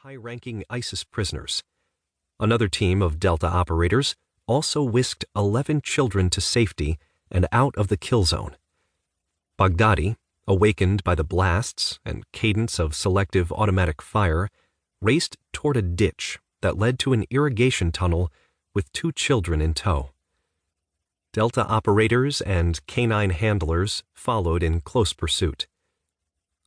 high-ranking ISIS prisoners. Another team of Delta operators also whisked 11 children to safety and out of the kill zone. Baghdadi, awakened by the blasts and cadence of selective automatic fire, raced toward a ditch that led to an irrigation tunnel with 2 children in tow. Delta operators and canine handlers followed in close pursuit.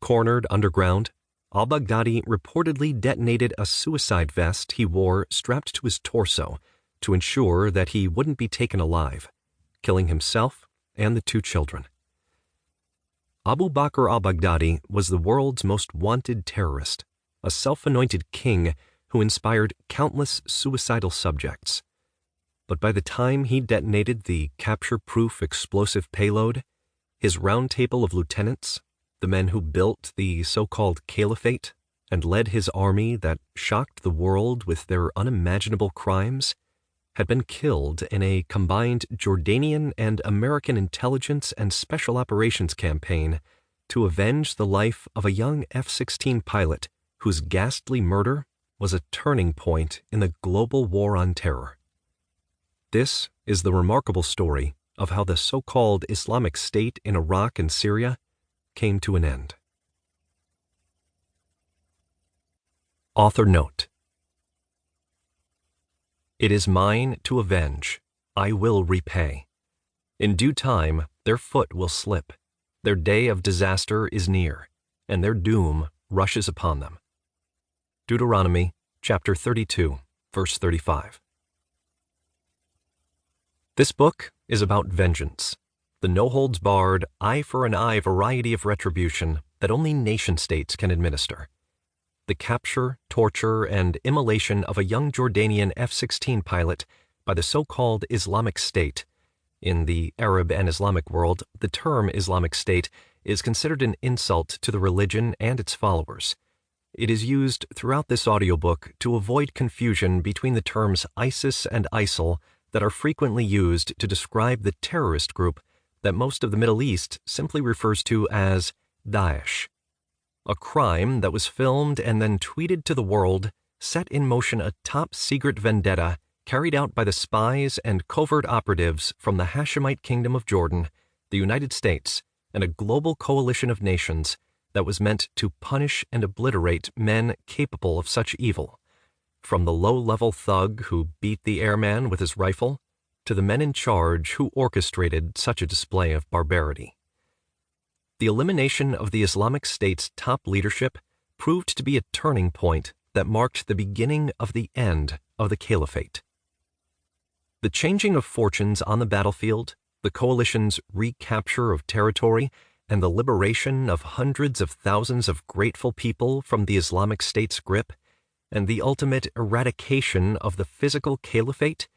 Cornered underground, al-Baghdadi reportedly detonated a suicide vest he wore strapped to his torso to ensure that he wouldn't be taken alive, killing himself and the 2 children. Abu Bakr al-Baghdadi was the world's most wanted terrorist, a self-anointed king who inspired countless suicidal subjects. But by the time he detonated the capture-proof explosive payload, his round table of lieutenants, the men who built the so-called caliphate and led his army that shocked the world with their unimaginable crimes, had been killed in a combined Jordanian and American intelligence and special operations campaign to avenge the life of a young F-16 pilot whose ghastly murder was a turning point in the global war on terror. This is the remarkable story of how the so-called Islamic State in Iraq and Syria came to an end. Author note: It is mine to avenge, I will repay. In due time their foot will slip, their day of disaster is near, and their doom rushes upon them. Deuteronomy chapter 32, verse 35. This book is about vengeance, the no-holds-barred, eye-for-an-eye variety of retribution that only nation-states can administer. The capture, torture, and immolation of a young Jordanian F-16 pilot by the so-called Islamic State. In the Arab and Islamic world, the term Islamic State is considered an insult to the religion and its followers. It is used throughout this audiobook to avoid confusion between the terms ISIS and ISIL that are frequently used to describe the terrorist group that most of the Middle East simply refers to as Daesh. A crime that was filmed and then tweeted to the world set in motion a top-secret vendetta carried out by the spies and covert operatives from the Hashemite Kingdom of Jordan, the United States, and a global coalition of nations that was meant to punish and obliterate men capable of such evil, from the low-level thug who beat the airman with his rifle to the men in charge who orchestrated such a display of barbarity. The elimination of the Islamic State's top leadership proved to be a turning point that marked the beginning of the end of the caliphate. The changing of fortunes on the battlefield, the coalition's recapture of territory, and the liberation of hundreds of thousands of grateful people from the Islamic State's grip, and the ultimate eradication of the physical caliphate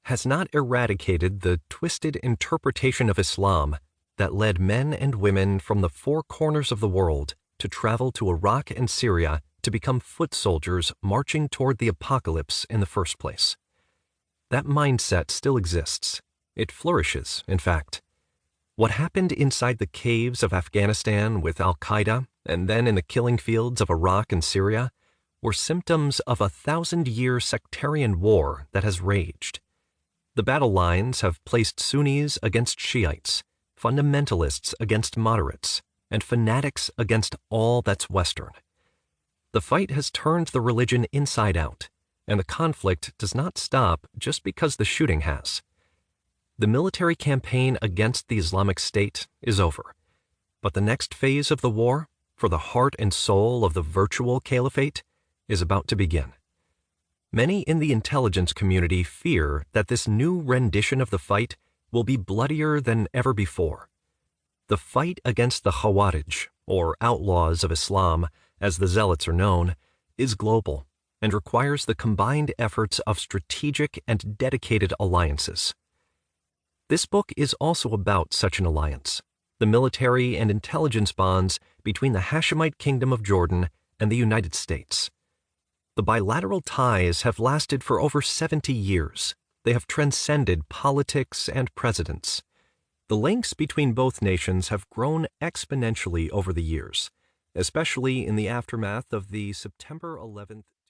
has not eradicated the twisted interpretation of Islam that led men and women from the 4 corners of the world to travel to Iraq and Syria to become foot soldiers marching toward the apocalypse in the first place. That mindset still exists. It flourishes, in fact. What happened inside the caves of Afghanistan with al-Qaeda and then in the killing fields of Iraq and Syria were symptoms of a 1,000-year sectarian war that has raged. The battle lines have placed Sunnis against Shiites, fundamentalists against moderates, and fanatics against all that's Western. The fight has turned the religion inside out, and the conflict does not stop just because the shooting has. The military campaign against the Islamic State is over, but the next phase of the war, for the heart and soul of the virtual caliphate, is about to begin. Many in the intelligence community fear that this new rendition of the fight will be bloodier than ever before. The fight against the Khawarij, or outlaws of Islam, as the zealots are known, is global and requires the combined efforts of strategic and dedicated alliances. This book is also about such an alliance, the military and intelligence bonds between the Hashemite Kingdom of Jordan and the United States. The bilateral ties have lasted for over 70 years. They have transcended politics and presidents. The links between both nations have grown exponentially over the years, especially in the aftermath of the September 11th